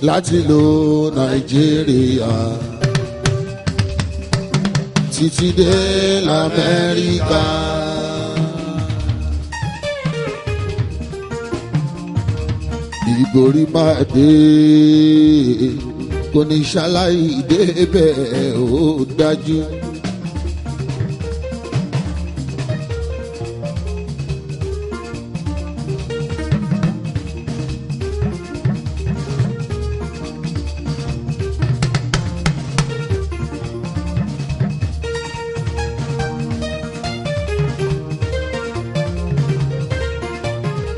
láti lo Nàìjíríà títí dé l'Amẹ́ríkà. Ìgbòrí máa dé kò ní ṣaláì débẹ̀ ó dájú.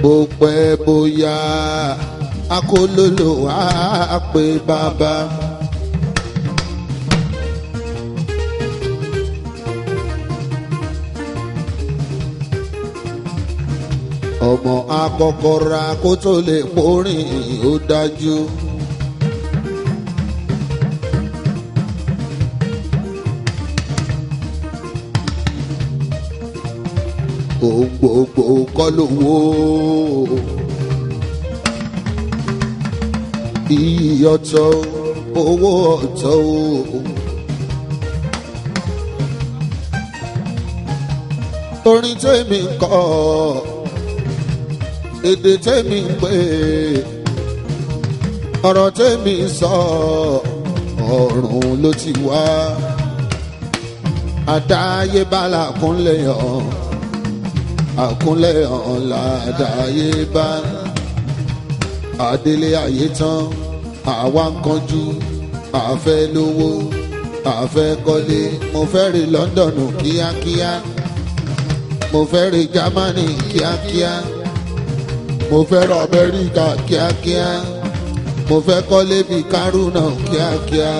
Bó pẹ́ bóyá akólólò á pé bàbá. Ọmọ àkọ́kọ́ ra kó tó lè porin ó dájú. Gbogbo kọ́ lówó iyì ọ̀tọ̀ owó ọ̀tọ̀ orin tèmi ń kọ èdè tèmi ń pè ọ̀rọ̀ tèmi ń sọ ọ̀run ló ti wá àdáyébá làkúnlẹ̀ hàn. Àkúnlẹ̀ ọ̀la àdáyébá àdélé ayé tán àwa ń kánjú àfẹ́ lówó àfẹ́ kọ́lé mo fẹ́ rí London kíákíá mo fẹ́ rí Germany kíákíá mo fẹ́ rí Amẹ́ríkà kíákíá mo fẹ́ kọ́lé bí Kárúnà kíákíá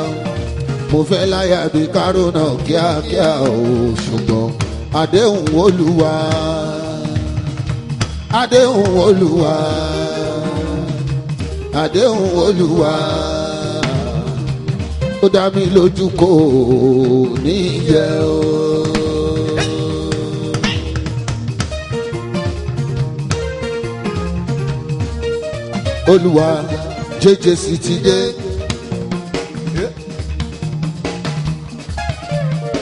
mo fẹ́ láyà bí Kárúnà kíákíá o ṣùgbọ́n àdéhùn Olúwa. Àdéhùn Olúwa àdéhùn Olúwa ó dá mi lójú kò ní yẹ o. Olúwa jẹ́jẹ́ sì ti dé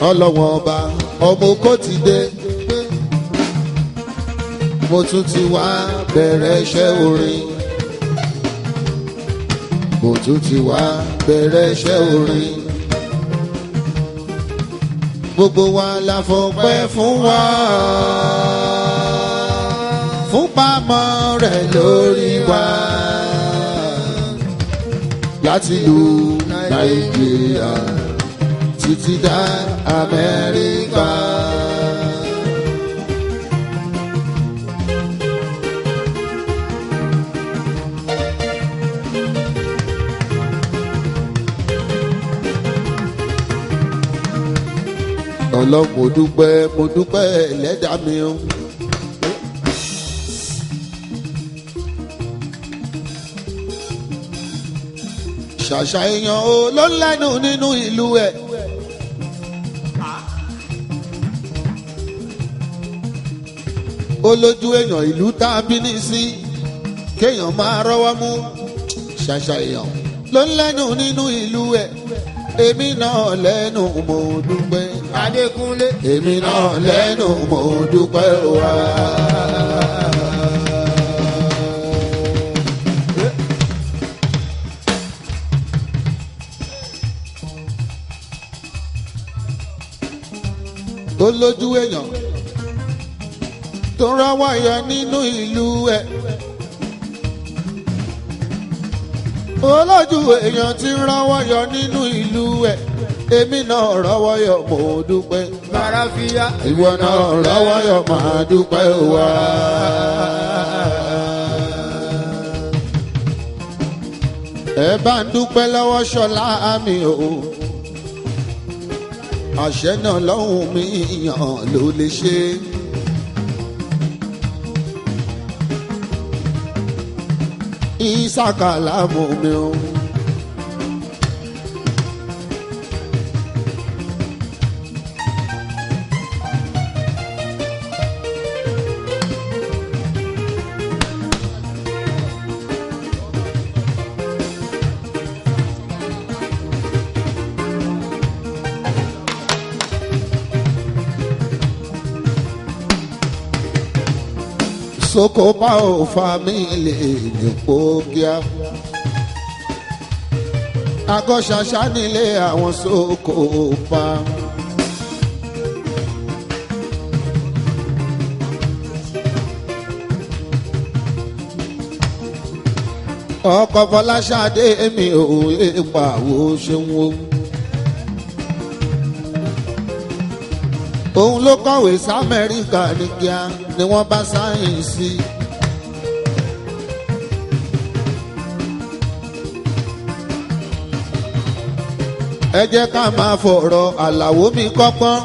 ọlọ́wọ́n ọba ọmọ okó ti dé. Mo tún ti wá bẹ̀rẹ̀ iṣẹ́ orin. Mo tún ti wá bẹ̀rẹ̀ iṣẹ́ orin. Gbogbo wa la fọpẹ́ fún wa. Fún pamọ́ rẹ̀ lórí wa. Láti ìlú Nàìjíríà títí dá Amẹ́ríkà. Ọlọ́run mo dúpẹ́ ẹlẹ́dàá mi o. Ṣàṣà èèyàn o ló ń lẹ́nu nínú ìlú ẹ̀. Ó lójú èèyàn ìlú tá a bí ní sí kéèyàn máa rọ́wọ́ mú. Ṣàṣà èèyàn ló ń lẹ́nu nínú ìlú ẹ̀. Èmi náà lẹ́nu mo dúpẹ́. Adékúnlé. Èmi náà lẹ́nu mo dúpẹ́ wá. Tó lójú èèyàn tó rọ́wọ́ yọ nínú ìlú ẹ̀. Olójú èèyàn tí ń rọ́wọ́ yọ nínú ìlú ẹ̀. Èmi náà rọ́wọ́ yọ mo dúpẹ́. Màráfíà. Ìwọ náà rọ́wọ́ yọ máa dúpẹ́ wá. Ẹ bá ń dúpẹ́ lọ́wọ́ Ṣọlá mi o. Àṣẹ náà lọ́hùn mi yàn ló lè ṣe. Ìsàkàlà mú mi o. Sokopa o family nípò kíá. Àgọ́ ṣàṣà nílé àwọn Sokopa. Ọkọ̀ Fọláṣadé mi ò ipa wo ṣeun o. Òun ló kọ̀wé sí Amẹ́ríkà ní kíá ni wọ́n bá sáyìn sí. Ẹ jẹ́ ká máa fọ̀rọ̀ Àlàó mi kọ́gbọ́n.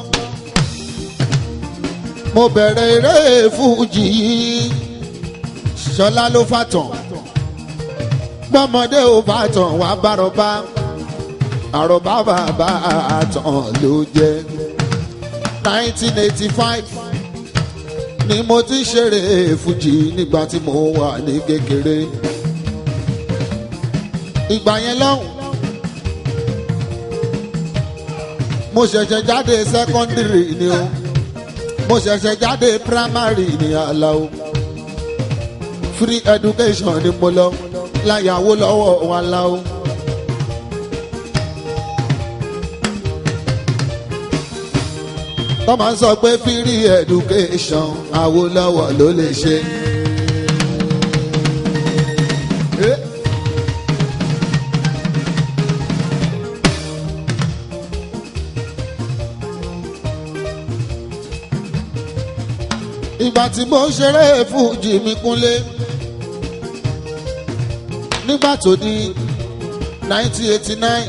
Mo bẹ̀rẹ̀ eré fújì yìí, Ṣọlá ló fàtàn. Gbọ́mọdé ò bá tàn wá bárọ̀bá, àròbá bàbá àtàn ló jẹ́. 1985 ni mo ti ṣeré fújì nígbà tí mo wà ní kékeré. Ìgbà yẹn lọ́hùn mo ṣẹ̀ṣẹ̀ jáde secondary ni o, mo ṣẹ̀ṣẹ̀ jáde primary ní Alao. Free education ni mo lọ láyàwó lọ́wọ́ wọn Alao. Tọ́ máa ń sọ pé free education Awólọ́wọ̀ ló lè ṣe. Ìgbà tí mo ṣeré fújì mi Kúnlé, nígbà tó di 1989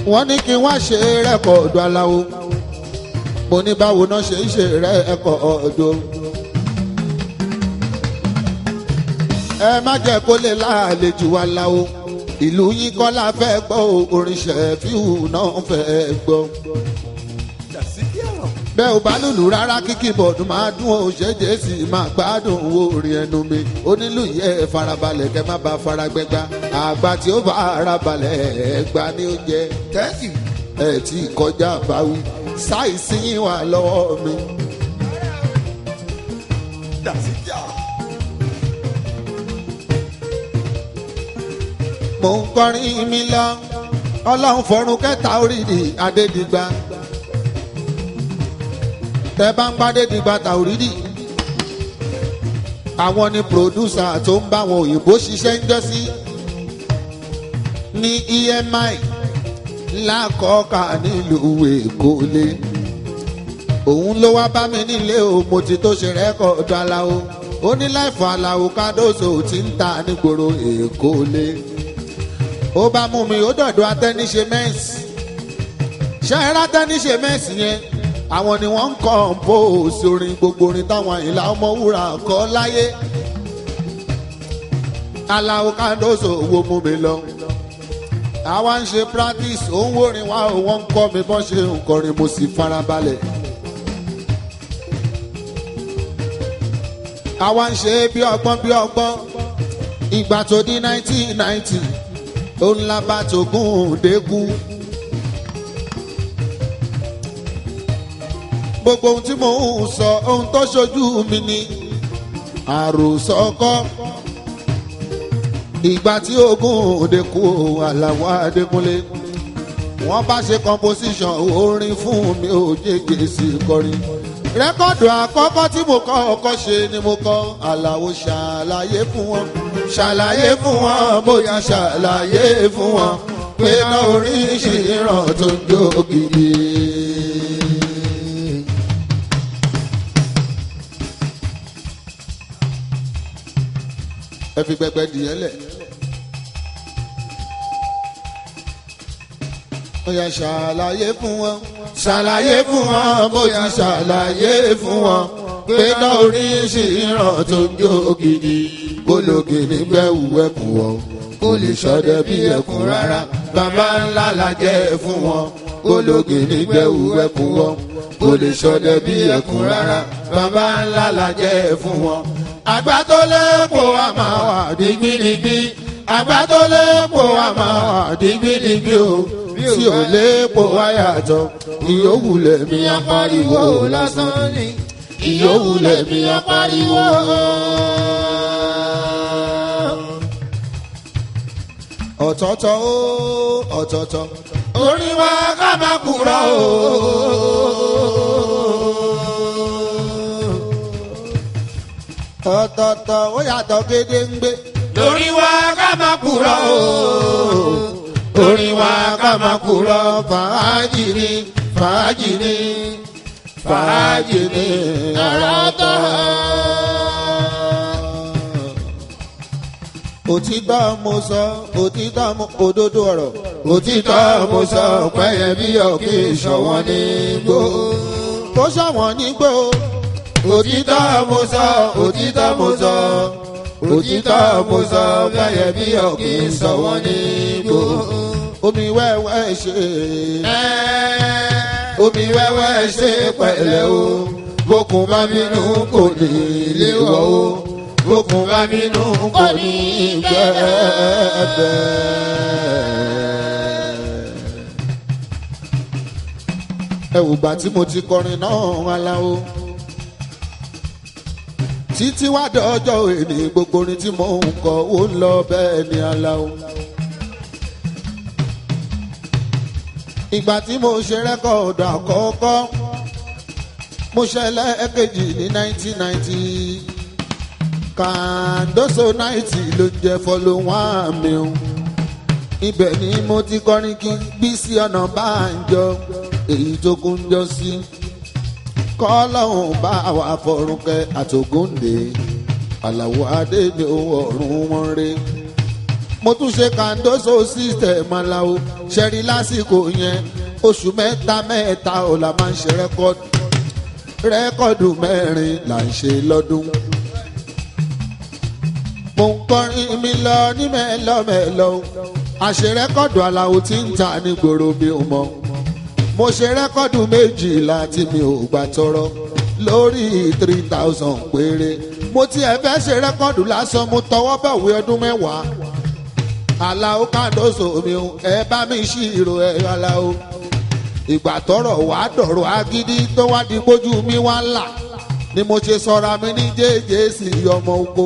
wọ́n ní kí n wá ṣe rẹ́kọ̀dù Alao. Mo ní báwo náà ṣe ń ṣe rẹ́kọ̀dù. Ẹ má jẹ́ kó lè láàlejò Alao. Ìlú yín kọ́ la fẹ́ gbọ́, orin Shefiu náà fẹ́ gbọ́. Bẹ́ẹ̀ ò bá lùlù rárá kíkì bọ̀dù máa dún ó ṣe jésì máa gbádùn owó orin ẹnu mi. Onílù yẹ farabalẹ̀ kẹ́ má ba faragbẹ́gbá. Àgbà tí ó bá farabalẹ̀ ẹgbà ni ó jẹ. Ẹ ti kọjá báwí sáìsì yín wà lọ́wọ́ mi. Mo ń kọrin mi lọ, Ọlọ́run fọ̀run kẹta orídìí Adédìgbà. Tẹ́ bá ń pàdé dìgbà Tàòrídì, àwọn ni pòdúsà tó ń bá wọn òyìnbó ṣiṣẹ́ ń jọ́sí ní EMI lákọ̀ọ́kà nílùú Èkó lé. Òun ló wá bá mi nílé o, mo ti tó ṣe rẹ́kọ̀dù Alao. Ó ní láìfọ̀ Alao Kádóso tí ń ta nígboro Èkó lé. Ó bá mú mi ó dọ̀dọ̀ atẹ́níṣe mẹ́sì. Ṣé ẹ rá atẹ́níṣe mẹ́sì yẹn? Àwọn ni wọ́n ń compose orin, gbogbo orin táwọn Àyìnlá Ọmọwúrà kọ láyé. Alao Kádóso wo mú mi lọ. Àwa ń ṣe practice, òun wórin wá wọ́n ń kọ́ mi bọ́n ṣe ń kọrin, mo sì farabalẹ̀. Àwa ń ṣe bí ọgbọ́n bí ọgbọ́n. Ìgbà tó di 1990 òun la bá Tógún Dékú. Gbogbo ohun tí mò ń sọ ohun tó ṣojú mi ni àròsọ kọ́. Ìgbà tí Ògún Dékú Alao Adékúnlé wọ́n bá ṣe composition orin fún mi ò jẹ́jẹ́ sí kọrin. Rẹ́kọ̀dù àkọ́kọ́ tí mo kọ́ ọkọ́ ṣe ni mo kọ́ Alao ṣàlàyé fún wọn. Ṣàlàyé fún wọn bóyá ṣàlàyé fún wọn pé náà oríṣiríṣi ìran tó ń jó gidi. Ẹ fi gbẹgbẹ dìyẹn lẹ̀. Bóyá ṣàlàyé fún wọn. Ṣàlàyé fún wọn bóyá ṣàlàyé fún wọn pé náà oríṣi ìran tó ń jó gidi. Kólógì nígbẹ̀wù ẹkùn wọn kò lè ṣọdẹ bí ẹkùn rárá. Bàbá ńlá la jẹ́ fún wọn. Kólógì nígbẹ̀wù ẹkùn wọn kò lè ṣọdẹ bí ẹkùn rárá. Bàbá ńlá la jẹ́ fún wọn. Àgbà tó lépo wa máa wà dìgbìdìgbì. Àgbà tó lépo wa máa wà dìgbìdìgbì o. Tí ò lépo wa yàtọ̀ ìyówù lèmi apariwo lásán ni. ìyówù lèmi apariwo. ọ̀tọ̀ọ̀tọ̀ ó ọ̀tọ̀ọ̀tọ̀ orin wa ká má kúrò ó. ọ̀tọ̀ọ̀tọ̀ ó yàtọ̀ gédéǹgbé lórí wa ká má kúrò ó. orin wa ká má kúrò fàájì ni fàájì ni fàájì ni àràtọ̀. òtítọ́ mo sọ òtítọ́ mo òdodo ọ̀rọ̀ òtítọ́ mo sọ pẹ́yẹ bí ọ̀kí ìṣọ̀wọ́n ní gbó tó ṣọ̀wọ́n ní gbó. òtítọ́ mo sọ òtítọ́ mo sọ òtítọ́ mo sọ pẹ́yẹ bí ọ̀kí ìṣọ̀wọ́n ní gbó. omi wẹ́wẹ́ ṣe omi wẹ́wẹ́ ṣe pẹ̀lẹ́ o bókun bá bínú kò ní lè wọ̀ o bókun bá bínú kò ní gbẹ́bẹ́. ẹ wò gbà tí mo ti kọrin náà Alao títí wá dọ́jọ́ èní gbogbo orin tí mo ń kọ ó ń lọ bẹ́ẹ̀ ni Alao. ìgbà tí mo ṣe rẹ́kọ̀dù àkọ́kọ́ mo ṣẹlẹ̀ ẹ̀kejì ní 1990 Kàndóso 90 ló jẹ́ follow-one mi o. ibẹ̀ ni mo ti kọrin kí Bísí Ọ̀nàbánjọ èyí tó kún jọ sí kọ́lọ́hún bá wà fọ̀rùnkẹ́ àtògúndé Àlàó adé mi ò ọ̀run wọn rè. mo tún ṣe Kàndóso system Alao ṣẹ́rí lásìkò yẹn oṣù mẹ́ta ò la máa ń ṣe rẹ́kọ̀dù mẹ́rin là ń ṣe lọ́dún. mo ń kọrin mi lọ ní mẹ́lọ́mẹ́lọ́ àṣẹ rẹ́kọ̀dù Alao tí ń ta ní gbòòrò mi ò mọ̀. mo ṣe rẹ́kọ̀dù 12 tí mi ò gbà tọrọ lórí 3000 péré. mo tiẹ̀ fẹ́ ṣe rẹ́kọ̀dù lásán mo tọwọ́ bọ̀wé ọdún 10. Alao Kàndóso mi ò ẹ bá mi ṣírò ẹ Alao. ìgbà tọrọ wàá dọ̀rọ̀ agídí tó wá di gbójú mi wá là ni mo ṣe sọra mi ní jẹ́jẹ́sì ọmọ oko.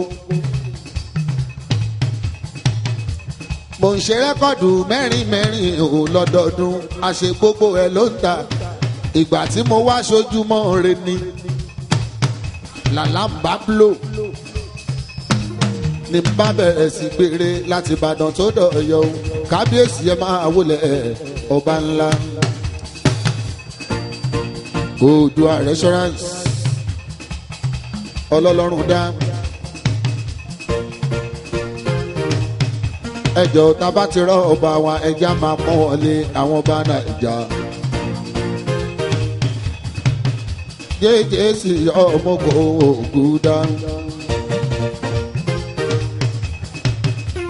mo ń ṣe rẹ́kọ̀dù mẹ́rin ò lọ́dọọdún àṣẹ gbogbo ẹ̀ ló ń ta. ìgbà tí mo wá ṣojúmọ́ re ni làlámbá blo ní bá bẹ̀rẹ̀ sí gbére láti Ìbàdàn tó dọ̀yọ̀ kábíyèsí ẹ máa wọlé ọba ńlá. Oòduà Restaurant ọlọ́lọ́run dá. ẹjọ́ tá bá ti rọ ọba wa ẹja máa pọ́n wọlé àwọn ọba Nàìjà. jẹ́jẹ́sì ọmọkò ògùdá.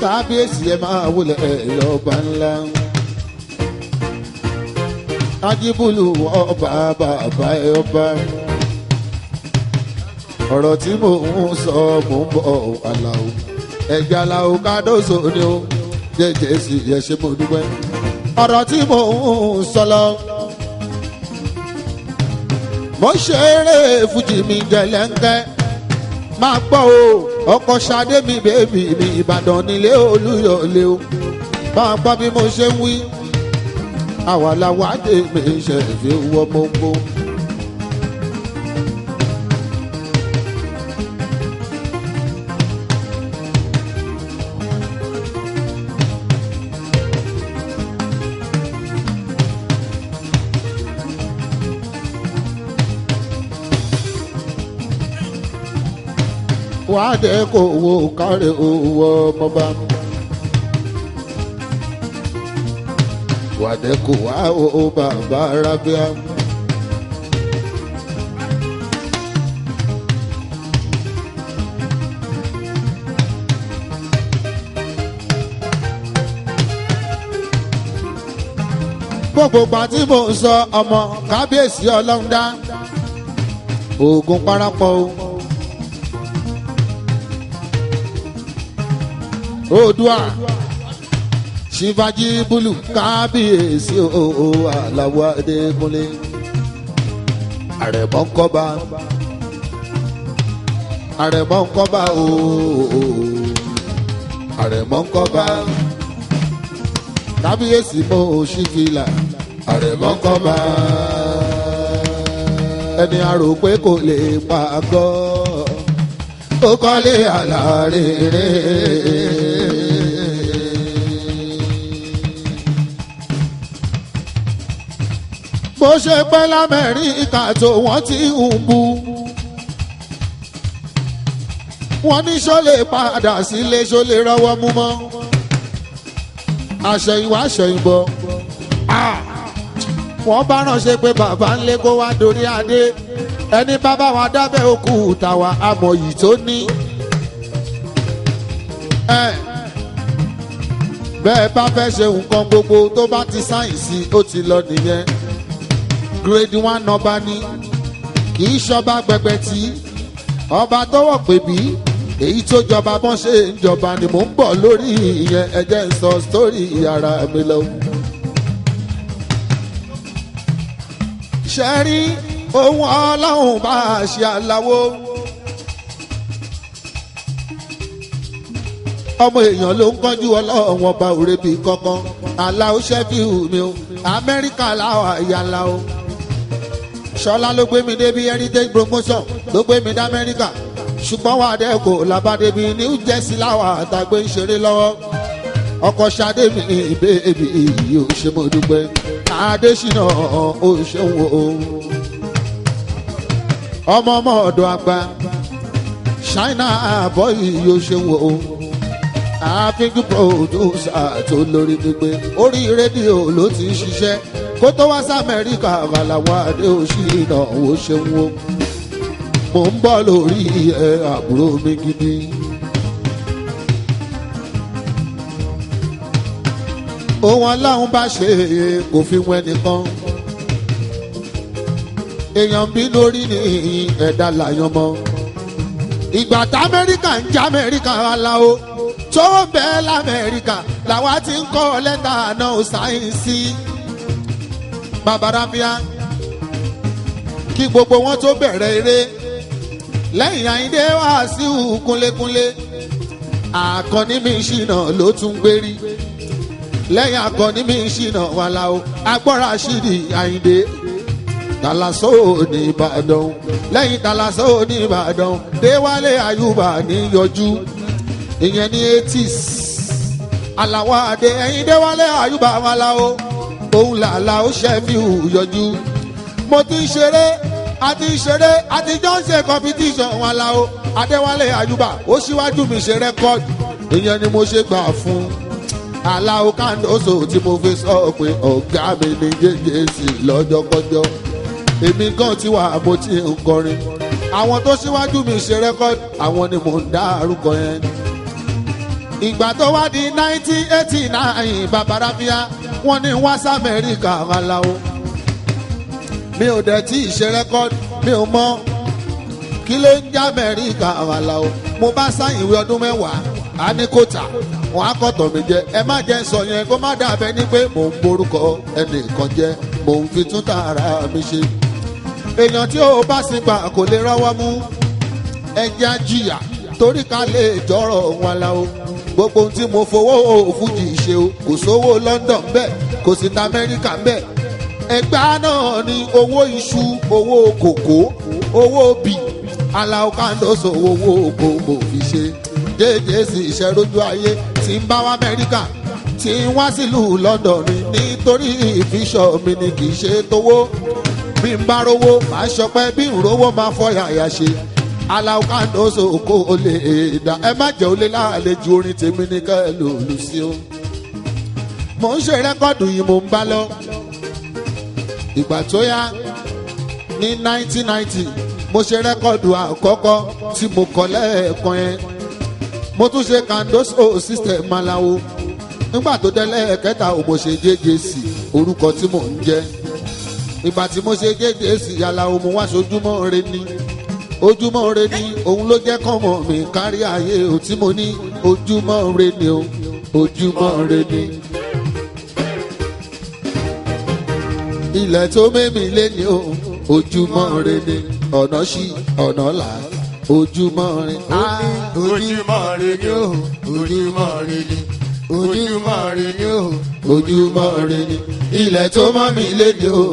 kábíyèsí ẹ máa wọlé ọba ńlá. Ajíbúlù ọba bàbá ẹ ọba. ọ̀rọ̀ tí mò ń sọ mò ń bọ̀ Alao ẹ̀jẹ̀ Alao Kàndóso ni ó jẹ́jẹ́sì yẹ ṣe mo dúpẹ́. ọ̀rọ̀ tí mò ń sọ lọ mo ṣe eré fújì mi jẹ̀lẹ́ńkẹ́ máa gbọ́ o ọkọ̀ Ṣadé mi bèbí mi Ìbàdàn nílé Olúyọ̀lé o máa gbọ́ bí mo ṣe ń wí. àwa làwa dé mi Shefiu ọmọ ogbó. wàá dé kó wo kárẹ̀ owó ọmọba. wàá dé kó wá o bàbá Rábíà. gbogbo ìgbà tí mò ń sọ ọmọ kábíyèsí ọlọ́run dá oògùn parapọ̀ o. Oòduà Ṣífàjì búlù kábíyèsí o Àlàó Adékúnlé àrẹ̀mọ kọ́ba àrẹ̀mọ ń kọ́ bá o àrẹ̀mọ ń kọ́ bá kábíyèsí mo ṣí fìlà àrẹ̀mọ ń kọ́ bá ẹni àrò pé kò lè pa àgọ́ ó kọ́lé àlàrere. bó ṣe pẹ́ lamẹ́ríkà tó wọ́n ti ń bu wọ́n ní ṣó lè padà sílé ṣó lè rọ́wọ́ mú mọ́ àṣẹ̀yìnwá àṣẹ̀yìnbọ̀ wọ́n bá ránṣẹ́ pé bàbá ń lé kó wá dorí adé ẹni bàbá wa dábẹ́ òkú tàwa àmọ̀ yìí tó ní. bẹ́ẹ̀ bá fẹ́ ṣe nǹkan gbogbo tó bá ti sáyẹ̀nsì ó ti lọ nìyẹn grade 1 ọba ní kì í ṣọba gbẹgbẹ tí ọba tọwọ́ pè bí èyí tó jọba bọ́n ṣe ń jọba ni mò ń bọ̀ lórí ìyẹn ẹ jẹ́ n sọ sítórì ara mi lọ. ṣe rí ohun ọlọ́run bá a ṣe aláwo ọmọ èèyàn ló ń kánjú ọlọ́run ọba òrebi kankan aláwo Shefiu mi o Amẹ́ríkà láwa ìyá aláwo ṣọlá ló gbé mi débi heritage promotion ló gbé mi dé Amẹ́ríkà ṣùgbọ́n wà á dẹ́kọ̀ làbádẹ́bí New Jersey láwa àtàgbé ń ṣeré lọ́wọ́ ọkọ̀ ṣadé mi ìbéèbí yìí ò ṣe mo dúpẹ́ Adésínà ó ṣeun o ọmọ ọ̀dọ̀ àgbà China boy yìí ó ṣeun o àfihàn producer tó lórí pípé orí rédíò ló ti ń ṣiṣẹ́ kó tó wá sí Amẹ́ríkà àlàwọ̀ adé Òṣìnà ó ṣeun o mò ń bọ̀ lórí àbúrò mi gidi. ohun aláhùn bá ṣe kò fi wọn ẹnìkan èèyàn bí lórí ní ẹ̀dá làyàn mọ́ ìgbà tá Amẹ́ríkà ń jẹ́ Amẹ́ríkà aláwo tó bẹ́ẹ̀ l'Amẹ́ríkà làwa ti ń kọ́ lẹ́tà náà sáyẹ́nsì babaramia kí gbogbo wọn tó bẹ̀rẹ̀ eré lẹ́yìn Àyìndé Wàsíù kúnlékúnlé Àkànní mi ṣìnà ló tún gbérí lẹ́yìn Àkànní mi ṣìnà Alao agbọ́ra ṣídì Àyìndé Tàlàsó ní Ìbàdàn lẹ́yìn Tàlàsó ní Ìbàdàn Déwálé Àyùbá ní yọjú ìyẹn ní 80s Àlàwọ̀ Adé ẹ̀yìn Déwálé Àyùbá Alao òun làlàó Shefiu yọjú mo ti ń ṣeré àtijọ́ ń ṣe competition Alao Adéwálé Àyùbá ó ṣíwájú mi ṣe rẹ́kọ́ọ̀dù ìyẹn ni mo ṣe gbà fún Alao Kandoso tí mo fi sọ pé ọ̀gá mi ní jẹ́jẹ́sì lọ́jọ́kọ́jọ́ èmi gan ti wà mo ti ń kọrin àwọn tó ṣíwájú mi ṣe rẹ́kọ́ọ̀dù àwọn ni mò ń dá arúkọ yẹn. ìgbà tó wá di 1989 babaramia wọ́n ní wá sí Amẹ́ríkà Alao mi ò dẹ̀ tí ì ṣe rẹ́kọ́ọ̀dù mi ò mọ̀ kí ló ń jẹ́ Amẹ́ríkà Alao mo bá sáyìn ìwé ọdún 10 a ní kòtà wọn á kọ̀tọ̀ mi jẹ ẹ má jẹ́ sọ yẹn kó má dàbẹ́ ní pé mò ń borúkọ ẹnìkan jẹ́ mò ń fi tún tààrà mi ṣe èèyàn tí ó bá sì gbà kò lè rọ́wọ́ mú ẹja jìyà torí ká lè jọrọ wọn Alao gbogbo ohun tí mo fowó fújì ṣe o kò sówó London bẹ́ẹ̀ kò sí ta Amẹ́ríkà bẹ́ẹ̀ ẹgbẹ́ náà ni owó iṣu owó kòkó owó bì Alao Kandoso owó oko mo fi ṣe jẹ́jẹ́sì ìṣẹ́rójú ayé tí ń bá wá Amẹ́ríkà tí ń wá sílùú London ni nítorí ìfíṣọ̀ mi ni kì í ṣe tówó bí n bá rówó máa ṣọpẹ́ bí n rówó máa fọyà àyà ṣe Alao Kandoso kó o lè dá ẹ má jẹ́ olè láàlejò orin tèmi ní ká ẹ lò lù sí o. mò ń ṣe rẹ́kọ̀dù yìí mò ń bá lọ ìgbà tó yá ní 1990 mo ṣe rẹ́kọ̀dù àkọ́kọ́ tí mo kọ lẹ́ẹ̀kan yẹn mo tún ṣe Kandoso system Alao nígbà tó délẹ̀ kẹta ò mo ṣe JJC orúkọ tí mò ń jẹ́ ìgbà tí mo ṣe JJC Alao mo wá sójúmọ́ re ní ojúmọ́ re ní òun ló jẹ́ kọ́mọ mi kárí ayé ò tí mo ní ojúmọ́ re ní o ojúmọ́ re ní. ilẹ̀ tó mẹ́mi lé ní o ojúmọ́ re ní ọ̀nà ṣí ọ̀nà là ojúmọ́ rin. ojúmọ́ ire ni o ojúmọ́ ire ni ojúmọ́ ire ni o ojúmọ́ rin ni ilẹ̀ tó mọ́ mi léde o.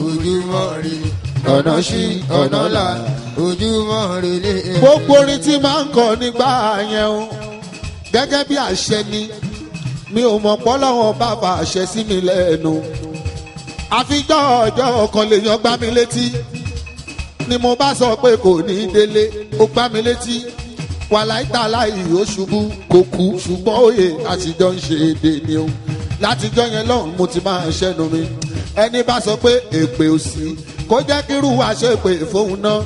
ojúmọ́ ire ni ọ̀nà ṣí ọ̀nà là. ojúmọ́ ire ni. gbogbo orin tí máa ń kọ nígbà yẹn o gẹ́gẹ́ bí àṣẹ ni mi ò mọ̀ pọ́lọ́wọ́n bàbá àṣẹ sí mi lẹ́nu. àfijọ́ ọjọ́ kan lèèyàn gbá mi létí ni mo bá sọ pé kò ní délé ó gbá mi létí wàláìtàláì ó ṣubú kò kú ṣùgbọ́n òye àtijọ́ ń ṣe èdè ni o. látijọ́ yẹn lọ́hùn mo ti máa ṣẹ́nu mi ẹni bá sọ pé èpè òsì kó jẹ́ kírú wa ṣe pé fóun náà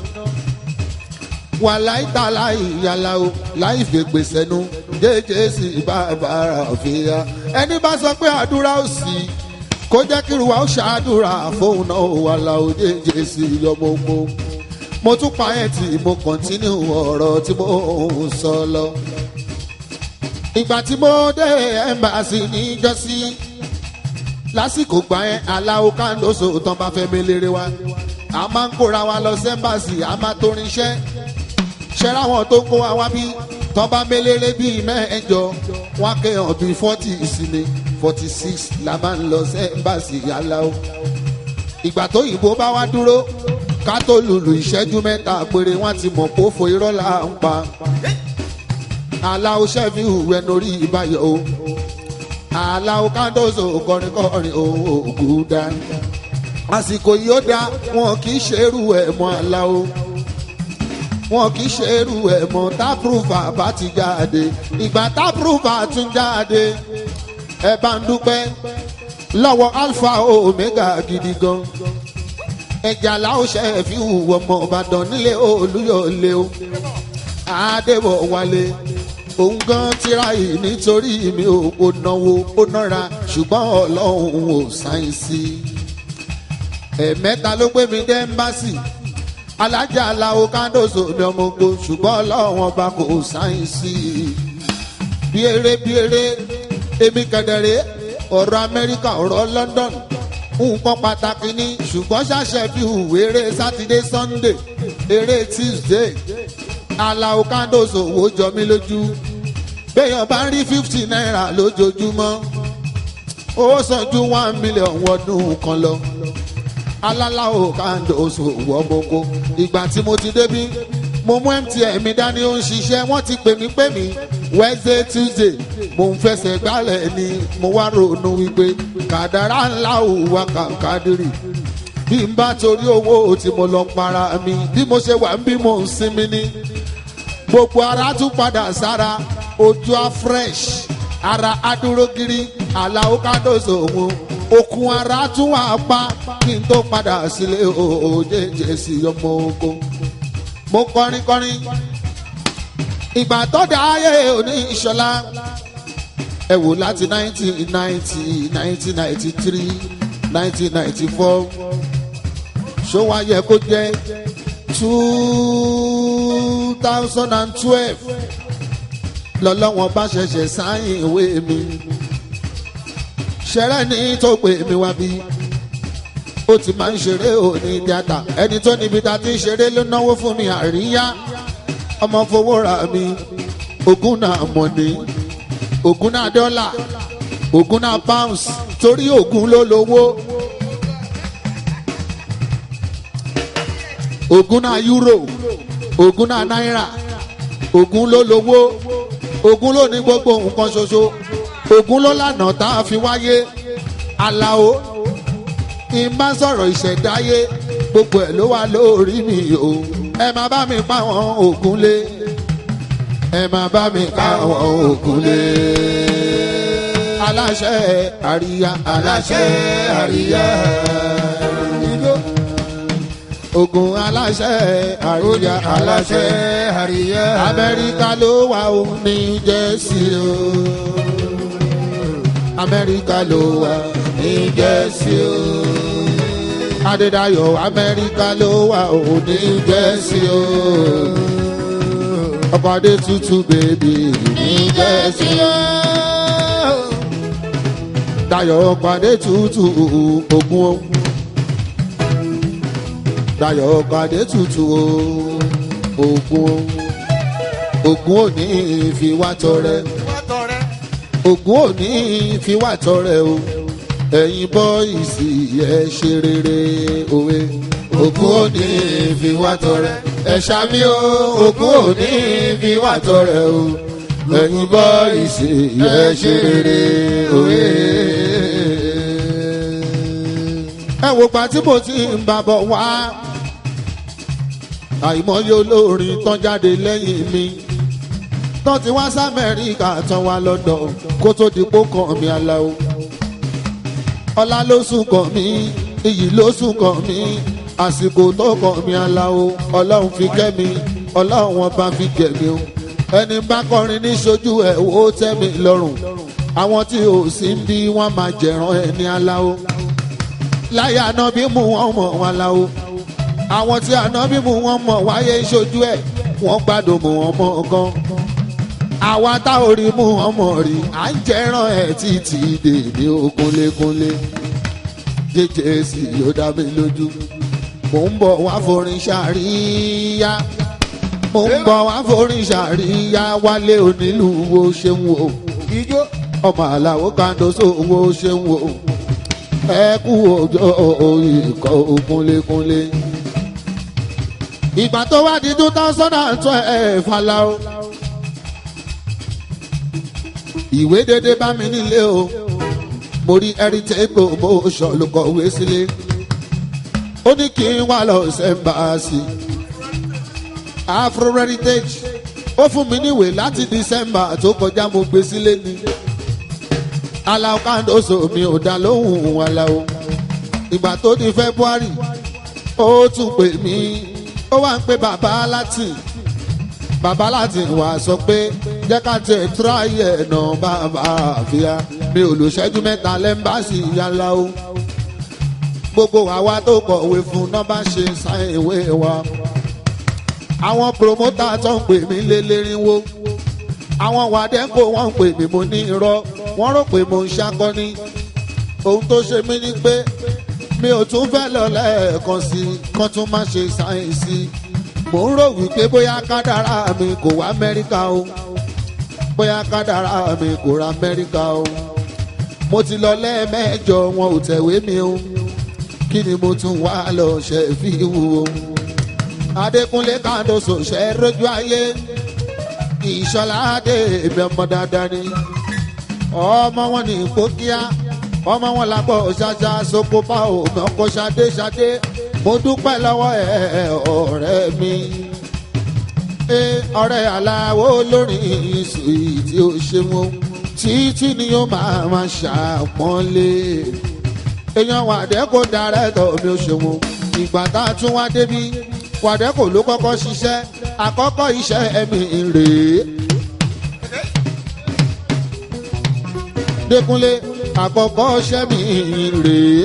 wàláìtàláì yàlá o láì fèpè sẹ́nu jẹ́jẹ́ sí bàbára òfìyà. ẹni bá sọ pé àdúrà òsì kó jẹ́ kírú wa ó ṣàdúrà fóun náà wàlá o jẹ́jẹ́ sí ọmọ ogun. mo tún pa ẹ̀ tí mo kọ̀ntínú ọ̀rọ̀ tí mo ń sọ lọ. ìgbà tí mo dé ẹ̀mbàsì níjọ́sí lásìkò gbà ẹ́ Alao Kandoso tán bá fẹ́ mélére wa a máa ń kóra wa lọ sẹ́mbàsì a máa torinṣẹ́ ṣẹ́ra wọn tó ń kó wa wá bí tán bá mélére bíi mẹ́ẹ̀ẹ́jọ wọn kéèyàn bíi 40 ìsinmi 46 la máa ń lọ sẹ́mbàsì Alao. ìgbà tó yìnbó bá wá dúró ká tó lùlù ìṣẹ́jú mẹ́ta péré wọ́n ti mọ̀ pé ó fo irọ́ là ń pa. Alao Shefiu ẹnu orí ìbáyọ̀ o Alao Kandoso kọrinkọrin ògùn dá. àsìkò yìí ó dá wọn kì í ṣerú ẹ̀ mọ́ Alao wọn kì í ṣerú ẹ̀ mọ́ tápùrùfà bá ti jáde ìgbà tápùrùfà tún jáde ẹ bá ń dúpẹ́ lọ́wọ́ alpha omega gidi gan. ẹ̀jẹ̀ Alao Shefiu ọmọ Ìbàdàn nílé Olúyọ̀lé o Adébọ̀ wálé òun gan tíráyì nítorí mi ò náwó ó nára ṣùgbọ́n Ọlọ́run ò sáyẹ́nsì. ẹ̀mẹ́ta ló gbé mi dé ẹ́mbásì Alhaji Alao Kandoso mi ọmọ ogun ṣùgbọ́n Ọlọ́run ọba kò sáyẹ́nsì. bí eré èmi kẹ̀dẹ̀rẹ́ ọ̀rọ̀ Amẹ́ríkà ọ̀rọ̀ London nǹkan pàtàkì ni ṣùgbọ́n Shefiu eré sátidé Sunday eré Tuesday Alao Kandoso wo jọ mí lójú béèyàn bá ń rí 50 naira lójoojúmọ́ ó sàn ju 1 million ọdún kan lọ. Alao Kandoso wọ́ gbogbo ìgbà tí mo ti débí mo mú MTN mi dání ó ń ṣiṣẹ́ wọ́n ti pè mí Wednesday Tuesday mo ń fẹsẹ̀ gbálẹ̀ ni mo wá ronú wípé kàdàrá ńlá ò wá kàkàdírì bí n bá torí owó tí mo lọ para mi bí mo ṣe wà ń bí mo ń sinmi ní gbogbo ara tún padà sára ojú a fresh ara adúró gírí Alao Kandoso òun okun ara tún wà pa kí n tó padà sílé òjèjì sí ọmọ ogun. mo kọrin ìgbà tó dá ayé òní ìṣọlá ẹ wò láti 1990 1993 1994 ṣó wá yẹ kó jẹ́ 2012 lọ́lọ́wọ́n bá ṣẹ̀ṣẹ̀ sáyìn ìwé mi ṣẹ̀rẹ́ ní tó pè mí wá bí ó ti máa ń ṣeré òní tíátà ẹni tó níbi tá ti ń ṣeré ló náwó fún mi àríyá ọmọ fowó ra mi ogún náà mọ̀ ní ogún náà dọ́là ogún náà pounds torí ogún ló lówó ogún náà euro ogún náà náírà ogún ló lówó ogún ló ní gbogbo nǹkan ṣoṣo ogún ló lànà tá a fi wáyé. Alao ìmá sọ̀rọ̀ ìṣẹ̀dáyé gbogbo ẹ̀ ló wà lórí mi o ẹ má bá mi pa wọn ògún lé ẹ má bá mi pa wọn ògún lé. aláṣẹ àríyá aláṣẹ àríyá ogun aláṣẹ àríyá aláṣẹ àríyá Amẹ́ríkà ló wà ó ní Jẹ́sí o Amẹ́ríkà ló wà ní Jẹ́sí o Adédayọ̀ Amẹ́ríkà ló wà ó ní Jẹ́sí o ọkọ̀ adé tutù bèbí ní Jẹ́sí o Dayọ̀ ọkọ̀ adé tutù ogun o Dayọ̀ ọkọ̀ adé tutù ogun o. ògún ò ní fi wá tọrẹ ògún ò ní fi wá tọrẹ o ẹ̀yin bọ́ìsì ẹ ṣe rere òwe ògún ò ní fi wá tọrẹ ẹ ṣàmì o ògún ò ní fi wá tọrẹ o ẹ̀yin bọ́ìsì ẹ ṣe rere òwe. ẹ wo gba tí mo ti ń bá bọ̀ wá àìmọye olórin tán jáde lẹ́yìn mi tán ti wá s'Amẹ́ríkà tán wá lọ́dọ̀ kó tó di pó kàn mí Alao. ọlá ló sùn kàn mí iyì ló sùn kàn mí àsìkò tó kàn mí Alao ọlọ́run fi kẹ́ mi ọlọ́run wọn bá fi gẹ̀ mí o ẹni bá kọrin ní ṣojú ẹ̀ ó tẹ́ mi lọ́rùn àwọn tí ò sí ń bí wọ́n máa jẹ̀ràn ẹni Alao láyé ànábì mú wọn mọ̀ wọn Alao àwọn tí ànábì mú wọn mọ̀ wáyé ṣojú ẹ̀ wọ́n gbádùn mú wọn mọ̀ gan àwa tá ò rí mú wọn mọ̀ rí à ń jẹ́ràn ẹ̀ títí dèbí ó kúnlékúnlé jẹjẹ sí yóò dá mi lójú mò ń bọ̀ wá forin ṣàríyá mò ń bọ̀ wá forin ṣàríyá wálé onílù wo ṣe ń wò ọmọ Àlàó Kàndóso wo ṣe ń wò ẹ kú ọjọ́ ikọ̀ kúnlékúnlé. ìgbà tó wá di 2012 Alao ìwé dédé bá mi nílé o mo rí heritage promotion ló kọ̀wé sílé ó ní kí n wá lọ sẹ́ńbàásì Afro Heritage ó fún mi níwèé láti December tó kọjá mo gbé sílé ni Alao Kàndóso mi ò dá lóhùn Alao ìgbà tó di February ó tún pè mí ó wá ń pè bàbá láti wá sọ pé jẹ́ ká tẹ̀ tíráyẹ̀ náà bàbá àfíà mi ò lò ṣẹ́jú mẹ́ta lẹ́ńbàṣì Alao gbogbo àwa tó kọ̀wé fún náà bá ṣe sáìn ìwé wa àwọn promoter tó ń pè mí lélẹ́rìnwó àwọn wàdẹ́kọ̀ wọ́n ń pè mí mo ní irọ́ wọ́n rò pé mo ń ṣakọ́ni ohun tó ṣe mí ni pé mi ò tún fẹ́ lọ lẹ́ẹ̀kan sí kán tún má ṣe sáyẹ́nsì mò ń rò wípé bóyá kádàrá mi kò wá Amẹ́ríkà o bóyá kádàrá mi kò ra Amẹ́ríkà o mo ti lọ lẹ́ẹ̀mẹ́jọ wọn ò tẹ̀wé mi o kí ni mo tún wá lọ Shefiu o Adékúnlé Kàndóso ṣe rójú ayé Ìṣọ̀lá adé èmi ọmọ dáadáa ni ọmọ wọn ní Ìpókíà ọmọ wọn làbọ̀ ṣáṣá sokopa omi ọkọ̀ ṣadé mo dúpẹ́ lọ́wọ́ ẹ ọ̀rẹ́ mi ọ̀rẹ́ Alao lórin ìsòyí tí ó ṣe wọn títí ni ó máa ṣàpọ́nlé èèyàn Wàdẹ́kọ̀ dárẹ́tọ̀ mi ò ṣe wọn ìgbà tá a tún wá débi Wàdẹ́kọ̀ ló kọ́kọ́ ṣiṣẹ́ àkọ́kọ́ iṣẹ́ ẹ̀mí rèé Dékúnlé àkọ́kọ́ iṣẹ́ mi rèé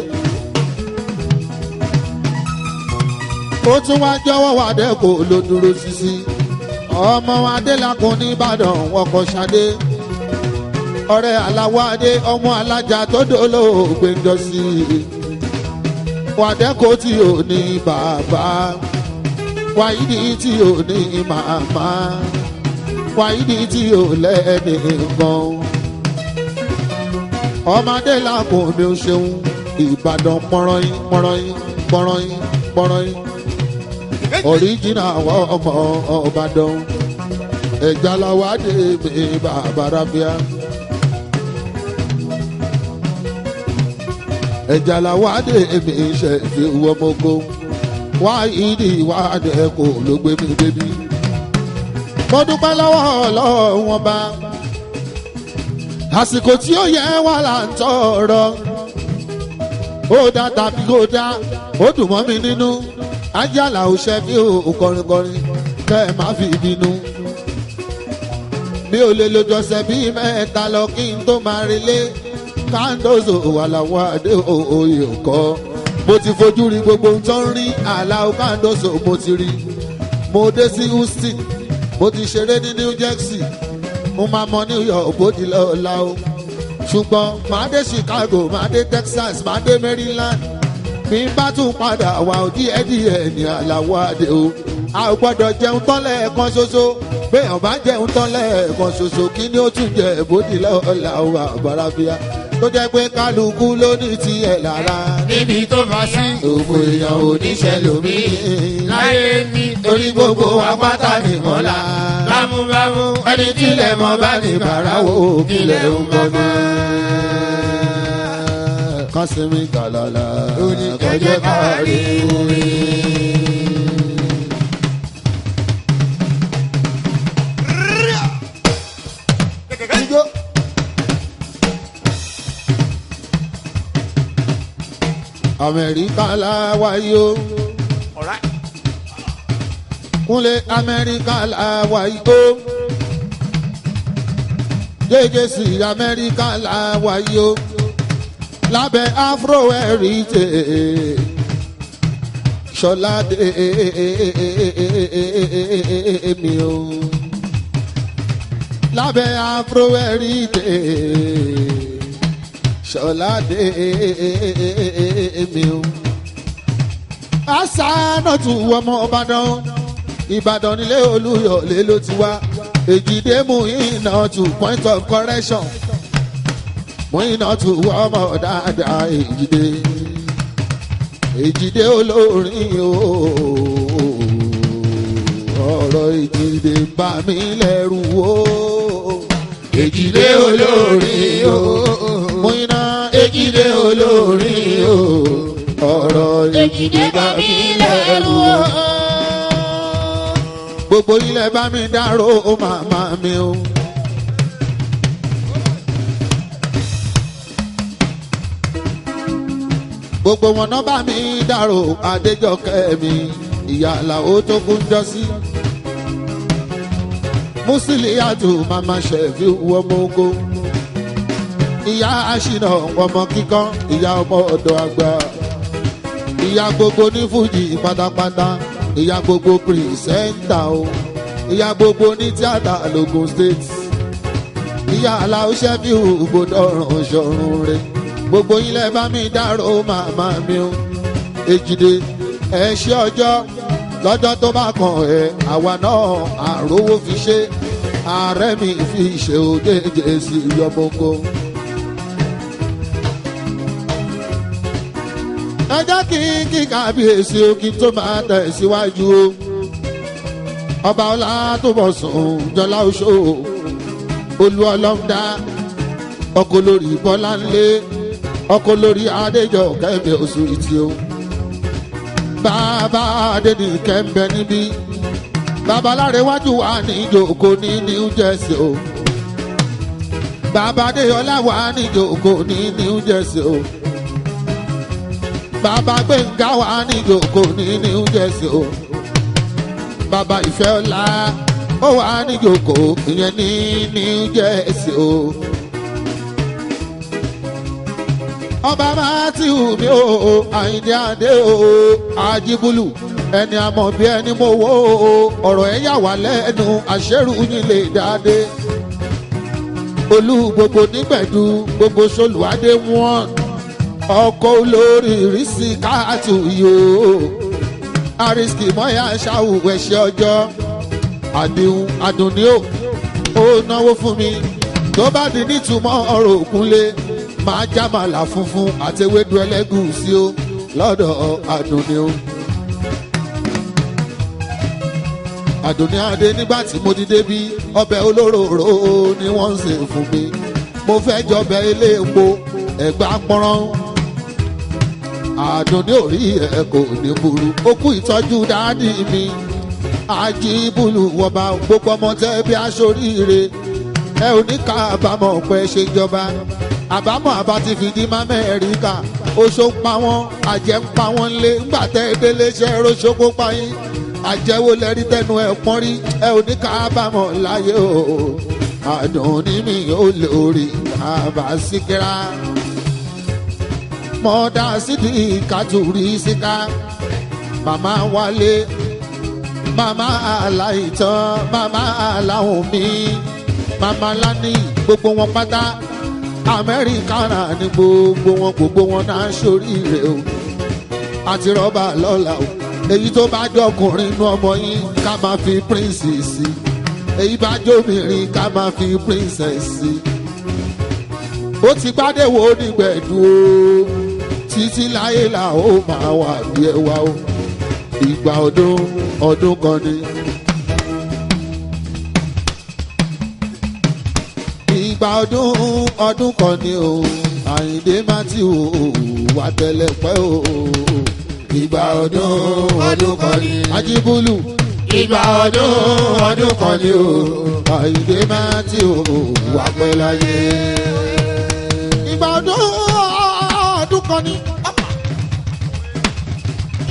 ó tún wá jọ̀wọ́ Wàdẹ́kọ̀ ló dúró sísí ọmọ Adélakùn ní Ìbàdàn wọkọ̀ ṣadé ọ̀rẹ́ Alao Adé ọmọ alájà tó dolóògbé ń jọ sí Wàdẹ́kọ̀ tí ò ní bàbá Wáídì tí ò ní màmá Wáídì tí ò lẹ́nìkan ọmọdé làkùn mi ò ṣeun Ìbàdàn pọ́nrọ́yìn ọ̀ríjìnà àwọn ọmọ Ìbàdàn ẹ̀já làwọn adé mi bàbá rábíà ẹ̀já làwọn adé mi Shefiu ọmọkó Wáídì Wàdẹ́kọ̀ ló gbé mi débi mo dúpẹ́ lọ́wọ́ Ọlọ́run wọn bá àsìkò tí ó yẹ wà là ń tọrọ ó dá tàbí kó dá ó dùn mọ́ mi nínú Ajé Alao Shefiu kọrinkọrin kẹ́ ẹ má fi bínú mi ò lè lójọsẹ̀ bíi mẹ́ta lọ kí n tó máa relé Kàndóso Alao Adé òye kọ́ mo ti fojú rí gbogbo ohun tó ń rí Alao Kàndóso mo ti rí mo dé sí Houston mo ti ṣeré ní New Jersey mo máa mọ New York bó di lọ́la o ṣùgbọ́n màá dé Chicago màá dé Texas màá dé Maryland mi bá tún padà wà ó díẹ̀díẹ̀ ní Alao Adé o a ò gbọ́dọ̀ jẹun tọ́lẹ̀ kan ṣoṣo pé ọba jẹun tán lẹ́ẹ̀kan ṣoṣo kí ni ó tún jẹ bódì lọ́la wà bàràbíà tó jẹ́ pé kálukú ló ní tiẹ̀ lára. níbi tó bá sí òkú èèyàn oníṣẹ́ lómi láyé mi torí gbogbo apáta nìmọ́lá. bámúbámú ẹni tílẹ̀ mọ́ bá ní bàráwò kílẹ̀ ń bọ́ mọ́. kásìmí kàlàlà kọjá kárí orí. Amẹ́ríkà láwa yó. Kúnlé Amẹ́ríkà láwa yó. Jẹ́jẹ́sì Amẹ́ríkà láwa yó. Lábẹ́ Afro heritage. Ṣọládé mi o. Lábẹ́ Afro heritage. Ṣọládé mi o. Àṣà náà tún ọmọ Ìbàdàn. Ìbàdàn nílé Olúyọ̀lé ló ti wá. Èjìdé Muyina tún point of correction. Muyina tún ọmọ dáadáa Èjìdé. Èjìdé olórin o. Ọ̀rọ̀ Èjìdé bá mi lẹ́rù o. Èjìdé olórin o. Muyina Èjìdé olórin o. Ọ̀rọ̀ Èjìdé bá mi lẹ́rù o. Gbogbo ilẹ̀ bá mi dárò ó màmá mi o. Gbogbo wọn náà bá mi dárò Adéjọkẹ́ mi. Ìyá Àlàó tó kún jọ sí. Musiliatu mama Shefiu ọmọ ogo. Ìyá Aṣínà ọmọ kíkan. Ìyá ọmọ ọ̀dọ̀ àgbà. Ìyá gbogbo ní Fújì pátápátá. Ìyá gbogbo pìrìsẹ́ńtà o. Ìyá gbogbo ní tíátà l'Ògùn State. Ìyá Àlàó Shefiu gbọdọ̀ràn ṣọ̀run rẹ̀. Gbogbo ilẹ̀ bá mi dárò màmá mi o. Èjìdé ẹ ṣe ọjọ́ lọ́jọ́ tó bá kàn ẹ́ àwa náà àrówó fi ṣe. Ààrẹ mi fi ṣe òjèjì sí yọmọkọ. Ẹ jẹ́ kí kábíyèsí òkì tó máa tẹ̀síwájú o. Ọba ọlá tó bọ̀ sùn jọlá oṣó. Olú ọlọ́mdá ọkọ lórí bọ́lá ńlé. Ọkọ lórí Adéjọkẹ́ mi oṣù ìtì o. Bàbá Adénìkẹ́ ń bẹ níbí. Bàbá Lárẹ̀wájú wà ní ìjòkó ní New Jersey o. Bàbá Adéyọlá wà ní ìjòkó ní New Jersey o. Bàbá Gbẹ̀ngà wà ní ìjòkó ní New Jersey o. Bàbá Ìfẹ́ọlá ó wà ní ìjòkó ìyẹn ní New Jersey o. Ọba Mátíù mi o, Àyìndé Adé o, Àjíbúlù ẹni àmọ̀ bí ẹni mo wò ó. Ọ̀rọ̀ ẹ̀ yà wá lẹ́nu àṣẹ́rù yín lè dáadé. Olú gbogbo nígbẹ̀dú gbogbo Ṣolùwádé wọ́n. Ọkọ̀ olórí ìrísí káàtù yìí o. Àrísìkì mọ́yà ṣáwù ẹ̀ṣẹ̀ ọjọ́. Àdìhun àdùnní o. Ó náwó fún mi. Tó bá di nítumọ̀ ọ̀rọ̀ òkúnlé. Máa jámàlà funfun àti ewédú ẹlẹ́gùúsí o. Lọ́dọ̀ àdùnní o. Àdùnní Adé nígbà tí mo ti débí. Ọbẹ̀ olóróró ni wọ́n ń sè fún mi. Mo fẹ́ jọbẹ̀ ilé epo Ẹ̀gbá pọ́nrán. Àdùnní orí ẹ̀ kò ní burú. Ó kú ìtọ́jú dáàdì mi. Àjíbùlù wọba gbogbo ọmọ tẹ́ bí aṣoríire. Ẹ ò ní kábàámọ̀ pé ṣe jọba. Àbámọ̀ àbá ti fìdí m'Amẹ́ríkà. Oṣó ń pa wọ́n, àjẹ́ ń pa wọ́n lé. Ńgbà tẹ́ délé ṣe roṣó kó pa yín. Àjẹ́wò lẹ́rí tẹnu ẹ̀ pọ́n rí. Ẹ ò ní kábàámọ̀ láyé o. Àdùnní mi ò lórí àbá síkírá. Mọ̀dá sídi kàtúrí síká. Màmá Wálé. Màmá Aláìtàn. Màmá Aláhùn mi. Màmá Lání gbogbo wọn pátá. Amẹ́ríkà náà ni gbogbo wọn náà ṣoríire o. Àti rọ́bà lọ́la o. Èyí tó bá jọkùnrin inú ọmọ yín ká máa fi prince sí. èyí bá jóbìnrin ká máa fi princess sí. ó ti gbádẹ́wò nígbẹ̀dú o títí láyé là ó máa wà bí ẹwà o. ìgbà ọdún ọdún kan ni. ìgbà ọdún ọdún kan ni o. Àyìndé Matthew wà tẹ́lẹ̀ pẹ́ o. ìgbà ọdún ọdún kan ni. Ajíbúlù. ìgbà ọdún ọdún kan ni o. Àyìndé Matthew wà pẹ́ láyé. ìgbà ọdún ọdún kan ni.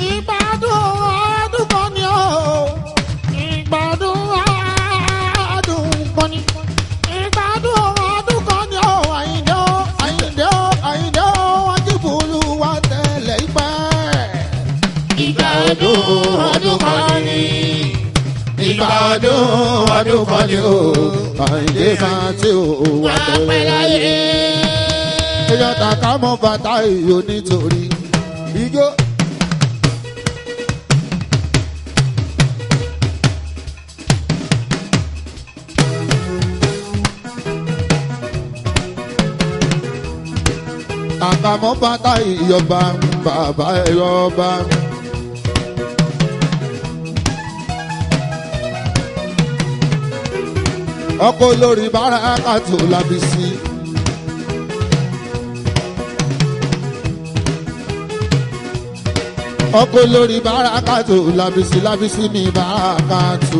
ìgbà ọdún ọdún kan ni o. ìgbà ọdún ọdún kan ni. ìgbà ọdún ọdún kan ni o. Àyìndé o Àyìndé o Àyìndé o Ajíbúlù wà tẹ́lẹ̀ ìpẹ́. ìgbà ọdún ọdún kan ni. ìgbà ọdún ọdún kan ni o. Àyìndé Matthew wà tẹ́lẹ̀ láyé. èèyàn tàkà mọ́ bàtà ìyó nítorí ijó. àkàmọ́ bàtà ìyọba bàbá ẹ̀yọba. ọkọ̀ olórí Bárakàtù Lábísí. ọkọ̀ olórí Bárakàtù Lábísí Lábísí mi Bárakàtù.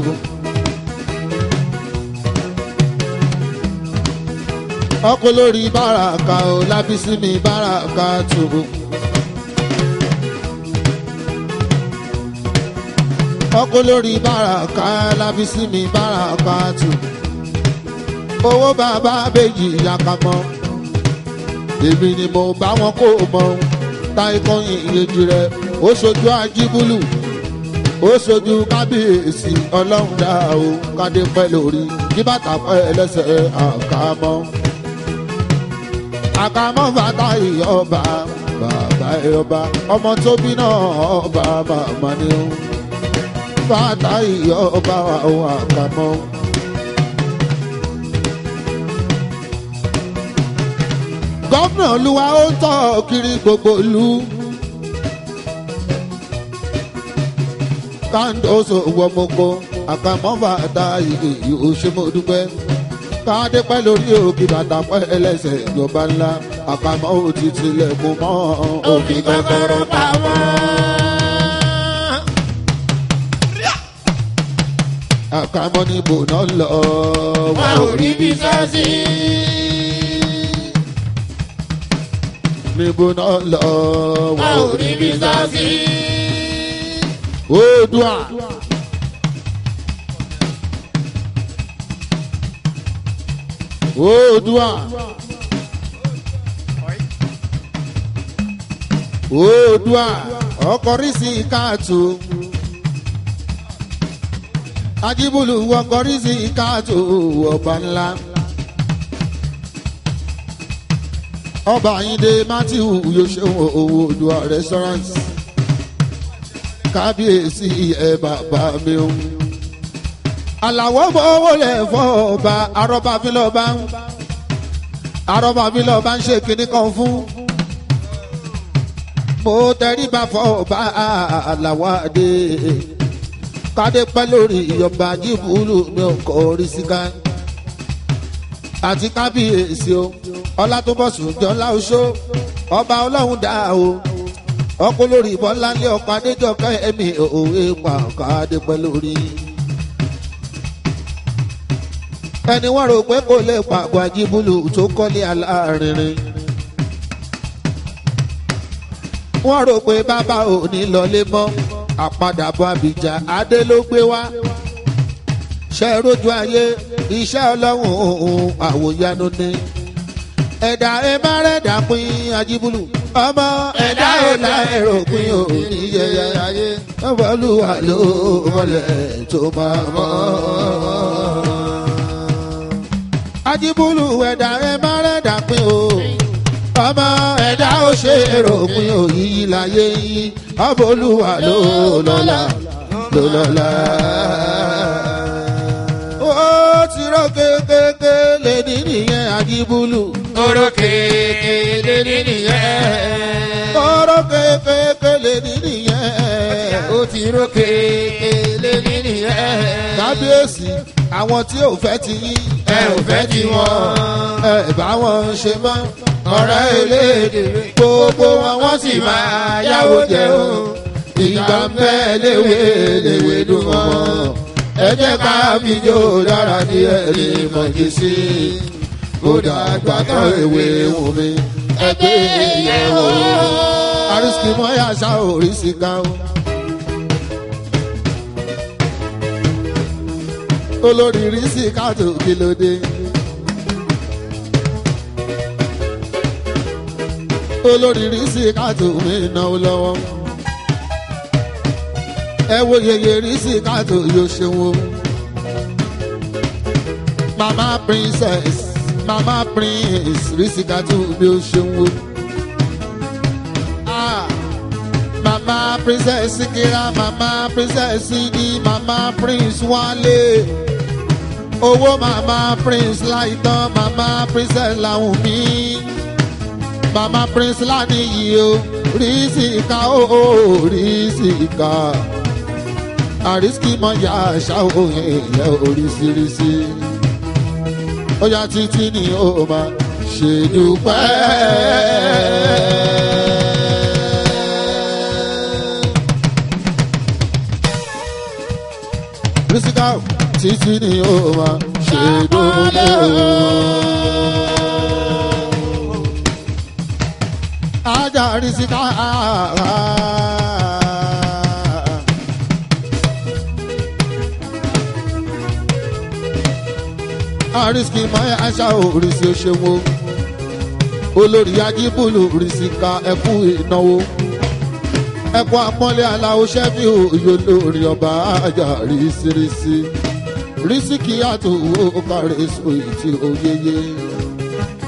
ọkọ̀ olórí Báràkà o Lábísí mi Bárakàtù. ọkọ̀ olórí Báràkà Lábísí mi Bárakàtù. owó bàbá méjì yakamọ́ èmi ni mo bá wọn kó mọ́ táìkọ́yìn ìyèjì rẹ̀ ó ṣojú Ajíbúlù ó ṣojú kábíyèsí ọlọ́run dá o kádé pẹ́ lórí kí bàtà pẹ́ ẹlẹ́sẹ̀ àkàmọ́. àkàmọ́ bàtà ìyọba bàbá ìyọba ọmọ tó bí náà ọba màmá ni ó bàtà ìyọba àwọn àkàmọ́. gómìnà olúwa ó ń tọ́ kiri gbogbo ìlú. kándóso wọmọkọ àkàmọ́ bàtà ìyè òṣèmọdúpẹ́ káàdé pẹ́ lórí òkè bàtà pẹ́ ẹlẹ́sẹ̀ ìjọba ńlá àkàmọ́ òtí tilẹ̀kùn mọ́ òfin kọ́kọ́rọ́ pamọ́. àkàmọ́ níbo náà lọ wà ò rí bí sọ́ọ̀sì. níbo náà lọ wà ò rí bí sọ́ọ̀sì. Oòduà. Oòduà. Oòduà ọkọrí sí káàtó. Ajíbúlù ọkọrí sí káàtó ọba ńlá. ọba Àyìndé Matthew yóò ṣe Oòduà restaurant. kábíyèsí ẹ bàbá mi o. àlàwọ̀ bọ̀wọ̀ lẹ̀ fọ́ ọba arọ́bàbílọ́ba arọ́bàbílọ́ba ń ṣe kinní kan fún. mo tẹríba fọ́ ọba àlàwọ̀ adé kádé pẹ́ lórí ìyọba Ajíbúlù mi ò kọ́ orí síká. àti kábíyèsí o Ọlátúnbọ̀sún jọlá oṣó ọba ọlọ́run dá o. ọkọ̀ lórí ìbọn ńlá ní ọkọ̀ adéjọkẹ́ ẹ̀mí òwe pàǹkà adépẹ́ lórí. ẹni wọ́n rò pé kò lè pàgọ́ Ajíbúlù tó kọ́lé alárinrin. wọ́n rò pé bàbá ò ní lọlé mọ́ àpadàbọ̀ Àbíjà adé ló gbé wá. ṣe rójú ayé iṣẹ́ ọlọ́run àwòyanu ni. ẹ̀dá ẹ má rẹ̀ dà pín Ajíbúlù ọmọ ẹ̀dá ọ̀la ẹ̀rọ pín òní yẹyẹ ayé ọ̀bọ̀lúwà ló wọlé tó máa mọ́. Ajíbúlù ẹ̀dá ẹ̀ má rẹ̀dá pín o ọmọ ẹ̀dá ó ṣe èrò pín òyìí láyé yìí ọ̀bọ̀lúwà ló lọ́la ló lọ́la. kékeré lè ní nìyẹn àjíbúlù. Oró kékeré nìyẹn. Oró kékeré lè ní nìyẹn. Ó ti ró kékeré nìyẹn. Kábíyèsí àwọn tí ò fẹ́ ti yín. Ẹ ò fẹ́ ti wọn. Ẹ bá wọn ṣe mọ́. Ọ̀rẹ́ elédè Gbogbo wọn sì máa yáwó jẹ o. Ìgbà ń bẹ́ léwé dùn wọn. Ẹ jẹ́ ká fíjó dára ní ẹ̀rí mọ̀jì sí. Kódà gbàtọ́ ìwé wù mí. Ẹgbẹ́ ìyẹ̀wò. Àrísìkì mọ́ yà sá oríṣi kan o. Olórí rísì káàtó kí ló dé. Olórí rísì káàtó mi náwó lọ́wọ́. Ẹ wo yeye rísì káàtó yóò ṣe wo. Mama princess, mama prince rísì káàtó bí ó ṣe wo. Mama princess Sikira, mama princess Sidi, mama prince Wale. Owó mama prince Láìtàn, mama princess Làwùmí. Mama prince Lánìyí o, Rísíkà o, Rísíkà. Àrísìkì mọ ya àṣà òye ìyẹ́ oríṣiríṣi. Ó yá títí ni ó máa ṣe dúpẹ́. Rísíkà títí ni ó máa ṣe dúpẹ́. Ajá Rísíkà. Àrísìkì máa aṣá òrìṣì òṣèwò. Olórí Ajíbùlù Rísíkà ẹkú ìnáwó. Ẹkú àpọ́nlé Alao Shefiu olórí ọba ajá rísírísí. Rísíkì àtòwò kárẹ̀ sóyè tí ó yéye.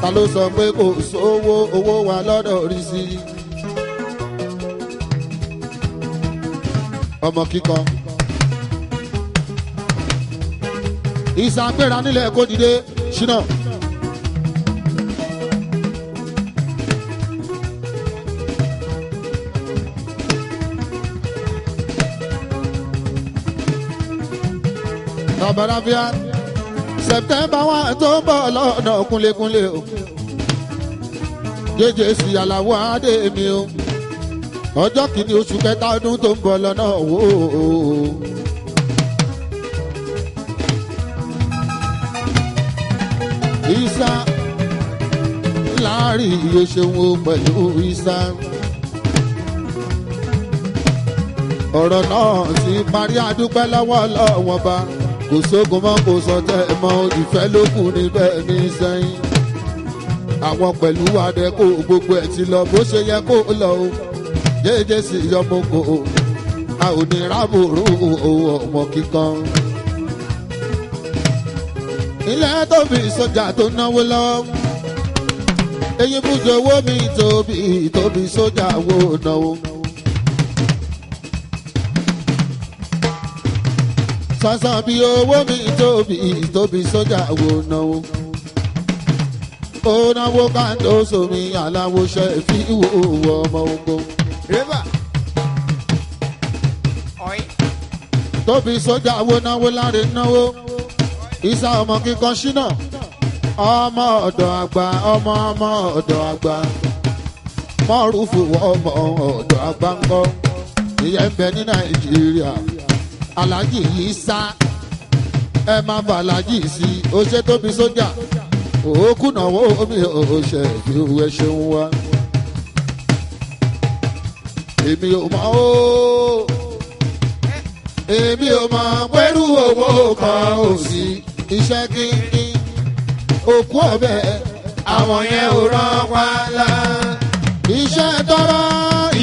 Ta ló sọ pé kò sówó owó wa lọ́dọ̀ Rísí? Ọmọ kíkan. Ìsàgbéra nílẹ̀ kó dìde ṣínà. Babalafia September 1 tó ń bọ̀ lọ́nà kúnlékúnlé o. Jẹ́jẹ́ sí Àlàó adé mi o. Ọjọ́ kìíní oṣù kẹta ọdún tó ń bọ̀ lọ́nà wò ó. Isa láàrin iye ṣeun pẹ̀lú Isa. Ọ̀rọ̀ náà ti parí adúpẹ́ lọ́wọ́ lọ́wọ́ bá. Kò sógun mọ́ kò sọtẹ́ mọ́ ìfẹ́ ló kù níbẹ̀ ní sẹ́yìn. Àwọn pẹ̀lú adẹ́kò gbogbo ẹ̀ ti lọ bó ṣe yẹ kó lọ o. Jẹ́jẹ́ sí yọmọ kò o. A ò ní rábòrò ọmọ kíkan. Ilé tóbi sójà tó náwó lọ. Eyín bújọ owó mi tóbi sójà wo náwó. Sànsàn bí owó mi tóbi sójà wo náwó. Ó náwó káńtó sómi Alao Shefiu ọmọ ogun. Tóbi sójà wo náwó láre náwó. Isa ọmọ kíkan ṣínà. Ọmọ ọ̀dọ̀ àgbà ọmọ ọ̀dọ̀ àgbà. Mọ́rùfù ọmọ ọ̀dọ̀ àgbà ńkọ́. Ìyẹn ń bẹ ní Nàìjíríà. Alhaji yìí sá. Ẹ máa bá Alhaji sí. Ó ṣe tóbi sójà. Òkú náwó mi ò Shefiu ẹ ṣeun wá. Èmi ò mọ̀ ó. Èmi ò mọ̀ pẹ̀lú owó kan ò sí. Iṣẹ́ kínkín. Òkú ọ̀bẹ. Àwọn yẹn ò rán wálá. Iṣẹ́ tọrọ.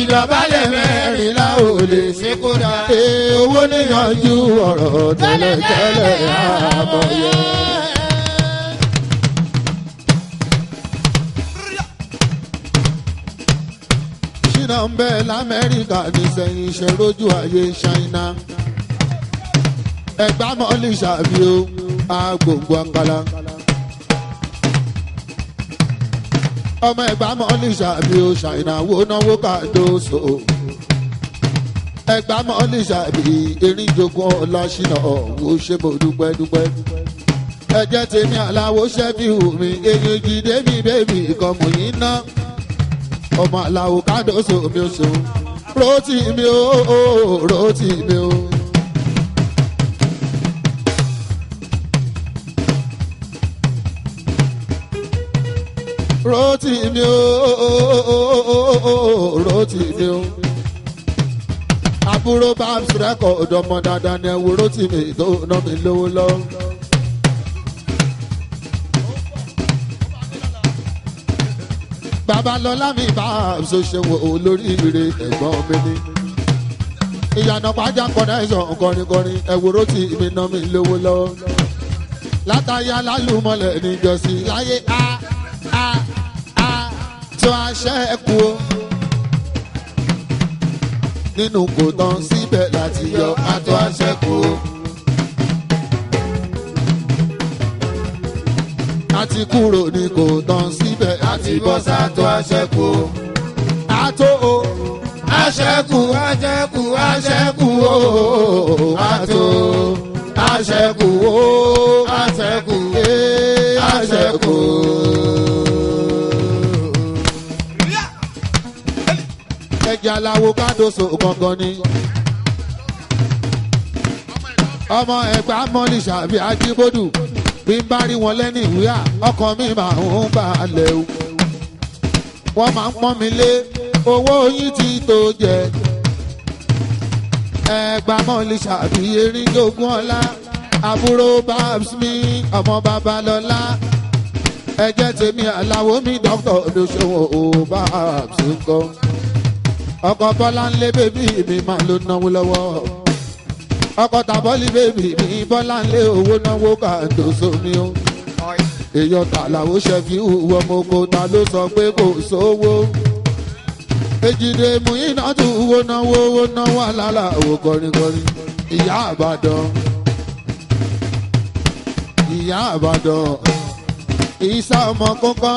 Ìdọ̀bálẹ̀ mẹ́rìnlá ò lè ṣe kó dá. Owó níyanjú ọ̀rọ̀ tẹ́lẹ̀tẹ́lẹ̀ àmọ̀yẹ. Ṣínà ń bẹ l'Amẹ́ríkà nísẹ̀yìn ìṣẹ̀rójú ayé Ṣáínà. Ẹgbà mọ́lì ṣàbí o. agbòǹgbò àkàlà. ọmọ ẹ̀gbá mọ́lì ṣàbí o ṣàìnáwó náwó kàdóso. ẹ̀gbá mọ́lì ṣàbí erin jogun ọlọ́ṣínà ọ̀hún ṣe mo dúpẹ́ dúpẹ́. ẹ̀jẹ̀ tèmi Àlàó Shefiu mi eyín jíde mi bébì kan mò yín ná. ọmọ Àlàó kàdóso mi ò ṣeun rotí mi o rotí mi o. rotí mi o rotí mi o. àbúrò babs record ọmọ dáadáa ni ẹwù rotí mi tó ná mi lówó lọ. babalọlá mi babs ó ṣe wo olóríire ẹ̀gbọ́n mi ni. ìyànà pàjá connection kọrinkọrin ẹwù rotí mi ná mi lówó lọ. látàyà lálùmọ́lẹ̀ níjọ́sí láyé tó aṣẹ́kù o nínú kò tán síbẹ̀ láti yọ àtọ́ aṣẹ́kù o. àti kúrò ní kò tán síbẹ̀ àti bọ́ sátọ́ aṣẹ́kù o. àtó o aṣẹ́kù aṣẹ́kù aṣẹ́kù o. àtó aṣẹ́kù o aṣẹ́kù aṣẹ́kù o. ẹ̀jẹ̀ Aláwo kádóso gangan ni. ọmọ ẹ̀gbá mọ́lì ṣàbí ajíbódù bí n bá rí wọn lẹ́nu ìwúyà ọkàn mi máa ń balẹ̀ o. wọ́n máa ń pọ́n mi lé owó yín ti tó jẹ. ẹ̀gbá mọ́lì ṣàbí erin jogun ọlá àbúrò babs mi ọmọ babalọ́lá. ẹ̀jẹ̀ tèmi Àlàó mi dókítà olóṣèwò babs ńkọ́. ọkọ Bọ́láńlé bébí mi máa ló náwó lọ́wọ́. ọkọ Tàbọ́lì bébí mi Bọ́láńlé owó náwó kàdóso mi o. èèyàn Àlàó Shefiu ọmọ oko ta ló sọ pé kò sówó. Èjìdé Muyinatu owó náwó àlàlà owó kọrinkọrin. ìyá Ìbàdàn ìsá ọmọ kọ́kọ́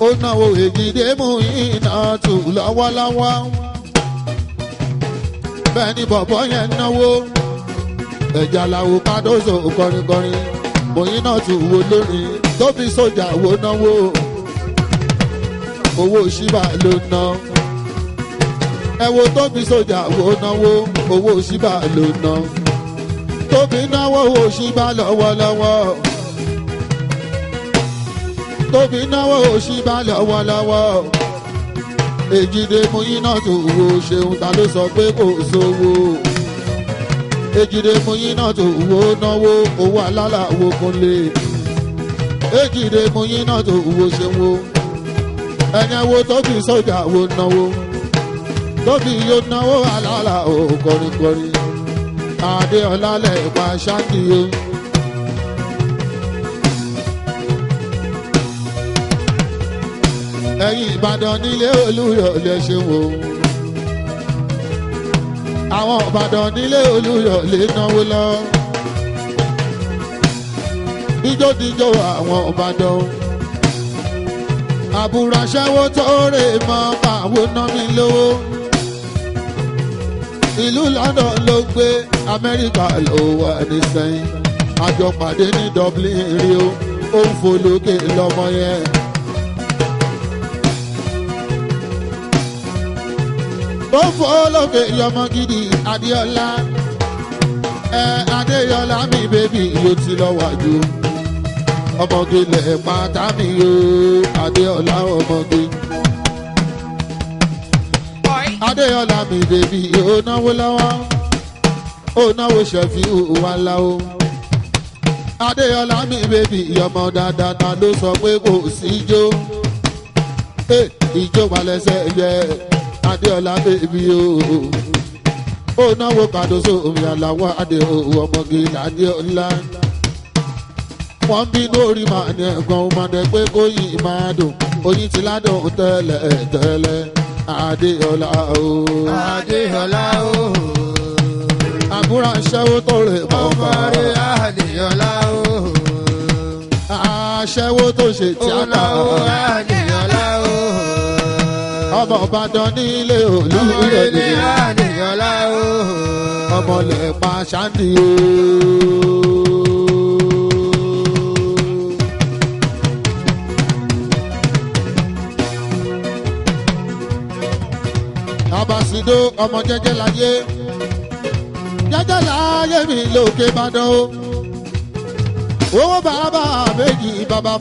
ó náwó Èjìdé Muyinatu lọ́wọ́lọ́wọ́. bẹ́ẹ̀ ni bọ̀bọ́ yẹn náwó. ẹ̀jẹ̀ Aláwo kádóso kọrinkọrin. Muyinatu wo lórin tóbi sójà wo náwó. owó ṣíbà ló ná. ẹ wo tóbi sójà wo náwó. owó ṣíbà ló ná. tóbi náwó owó ṣíbà lọ́wọ́lọ́wọ́. tóbi náwó owó ṣíbà lọ́wọ́lọ́wọ́. Èjìdé Muyinatu wo ṣeun ta ló sọ pé kò sówó. Èjìdé Muyinatu wo náwó owó alálà wo kúnlé. Èjìdé Muyinatu wo ṣeun wo. ẹ̀yẹ wo tóbi sójà wo náwó. tóbi yóò náwó alálà o kọrinkọrin. Adéọlá lẹ́ẹ̀pa ṣáàkì o. ẹ̀yin Ìbàdàn nílé Olúyọ̀lé ṣe wò. àwọn Ìbàdàn nílé Olúyọ̀lé náwó lọ. díjódíjó àwọn Ìbàdàn. àbúrò aṣẹ́wó tó rè mọ́ pàwọ́ ná mi lówó. ìlú London ló gbé Amẹ́ríkà ló wà nísẹ́yìn. àjọ pàdé ní Dublin rí o. ó ń fò lókè lọ́mọ yẹn. ó fò lókè yọmọ gidi Adéọlá. Adéọlá mi bébì yóò ti lọ wájú. ọmọge lẹ̀ pátá mi o. Adéọlá ọmọge. Adéọlá mi bébì ó náwó lọ́wọ́. ó náwó Shefiu Alao. Adéọlá mi bébì ọmọ dáadáa ta ló sọ pé kò sí ijó. ijó wà lẹ́sẹ̀ yẹ. Adéọlá bèbí o. ó náwó kàdóso omi Àlàó adé ọmọge Adéọlá. wọ́n bínú orí màá ní ẹ̀gbọ́n ó máa dẹ̀ pé kó yìí máa dùn. oyin ti ládùn tẹ́lẹ̀ tẹ́lẹ̀. Adéọlá o. Adéọlá o. àbúrò aṣẹ́wó tó rè mọ́ ọmọ rẹ̀ Adéọlá o. aṣẹ́wó tó ṣe tíátà. Àníyànlá o. ọmọ Ìbàdàn nílé Olúyọ̀lé. Àníyànlá o. ọmọ lẹ́pa ṣáńdì o. Abasido ọmọ jẹ́jẹ́ láyé jẹ́jẹ́ láyé mi lókè Ìbàdàn o. owó bàbá méjì bàbá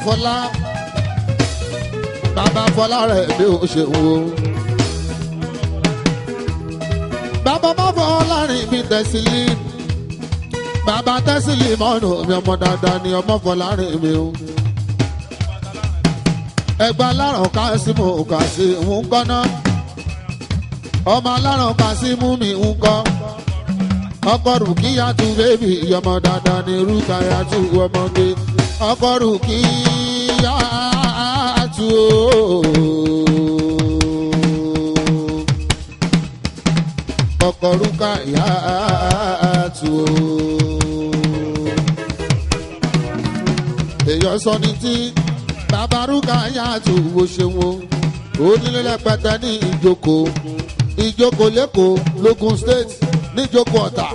Fọlá rẹ̀ bí ó ṣe wò. bàbá Fọlá rìn bí tẹ̀sílì bàbá tẹ̀sílì mọ́nù mi ọmọ dáadáa ni ọmọ Fọlá rìn mi o. ẹgbẹ́ aláràn Kásímù Kásímù ń kọ́ná ọmọ aláràn Kásímù mi ń kọ́ ọkọ Rùkíyàtù bébì ọmọ dáadáa ni Rúkàyàtù ọmọge ọkọ Rùkíyàtù ọkọ Rúkàyàtù èèyàn sọ ní tí bàbá Rúkàyàtù wo ṣe wọn onílẹ̀pẹ̀tẹ̀ ní ìjókòó lẹ́kọ̀ọ́ lógún state níjókòó Ọ̀tà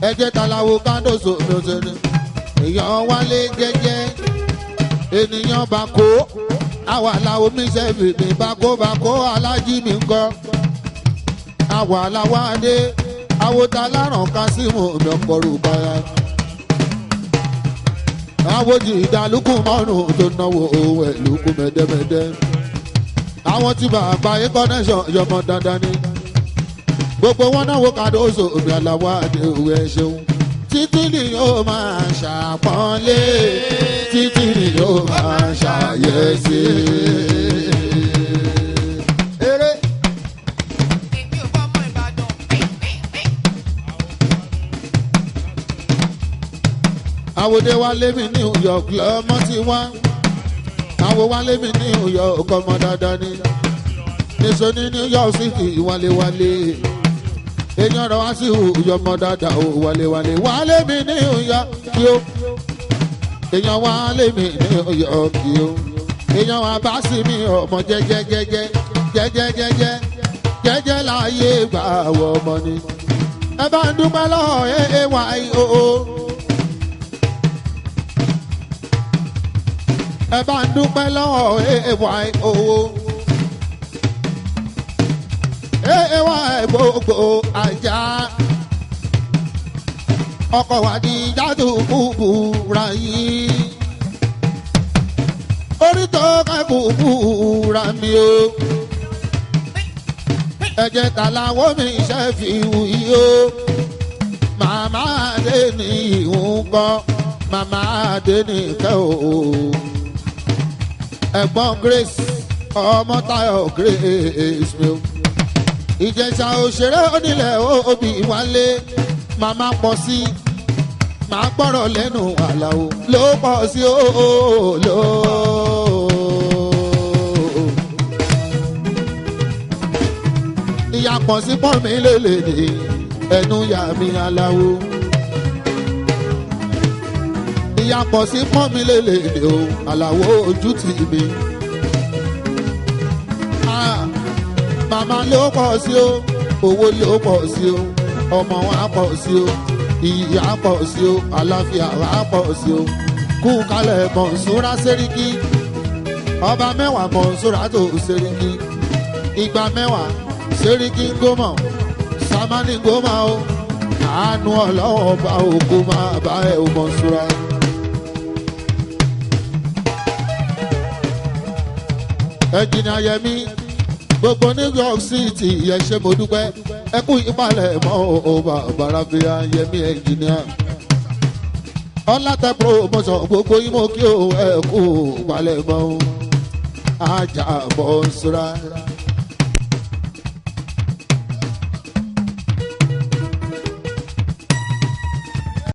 ẹ̀jẹ̀ talawo kándoso lọ́sẹ̀rẹ̀ èèyàn wálé jẹ́jẹ́ ènìyàn bá kó àwa làwọn oníṣẹ́fì ní bákó Alhaji mi ń kọ́ àwa làwọn adé àwòtá láràn Kásímù mi ọ̀pọ̀rọ̀ báyà àwòjì ìdálùkù márùn tó náwó owó ẹ̀ lùkù mẹ́dẹ́mẹ́dẹ́ àwọn tí bàbá yìí connection yọmọ dandan ni gbogbo wọn náà wo Kàdóso omi aláwọ̀ àdéhùn ẹ̀ ṣeun títí ni yóò máa ṣàpọ́nlé títí ni yóò máa ṣàyẹ̀sí. àwòdé wálé mi ní New York lọ́mọ ti wá àwọ̀ wálé mi ní New York ọmọ dáadáa ni níṣó ní New York City wálé èèyàn rẹ̀ wá sí ìyọmọ dáadáa ó wálé wálé mi ní New York kí ó èèyàn wálé mi ní New York kí ó èèyàn wá bá sí mi ọmọ jẹ́jẹ́ láyé gbà wọ ọmọ ni ẹ bá ń dúpẹ́ lọ́wọ́ AAYOO. ẹ bá ń dúpẹ́ lọ́wọ́ AAYOO. AAY gbogbo ajá ọkọ̀ Àdìjà tó kúkúra yìí orí tó ká kúkúra mi o ẹ̀jẹ̀ tàlàwọ́ mi Shefiu yìí o màmá adé ní ìhùn kọ́ màmá adé ní ìkẹ́ o ẹ̀gbọ́n Grace ọmọ Táyọ̀ Grace mi o Ìjẹ̀ṣà òṣèré onílẹ̀ òbí wálé màmá pọ̀ sí màá gbọ́rọ̀ lẹ́nu Àlàó ló pọ̀ sí ló. ìyá pọ̀ sí pọ̀ mí lélẹ̀ ẹnu yà mí Àlàó. ìyá pọ̀ sí pọ̀ mí lélẹ̀ o Àlàó ojú tì mí. màmá ló pọ̀ sí o owó ló pọ̀ sí o ọmọ wa pọ̀ sí o ìyá pọ̀ sí o àlàáfíà wa pọ̀ sí o kú kalẹ̀ Mọ̀nsúrà Sẹ́ríkì ọba mẹ́wàá Mọ̀nsúrà tó Sẹ́ríkì ìgbà mẹ́wàá Sẹ́ríkì gómọ̀ Sámánì gómọ̀ o àánú ọlọ́wọ́ bá òkú máa bá ẹ̀ o Mọ̀nsúrà. ẹnjìnìà Yẹmí gbogbo New York City yẹ ṣe mo dúpẹ́ ẹ kú ìpalẹ̀ mọ́ ọba Bàràfíà Yẹmí ẹnjìnìà ọlátẹ promotion gbogbo yín mo kí o ẹ kú ìpalẹ̀ mọ́ ajá Mọ̀nsúrà.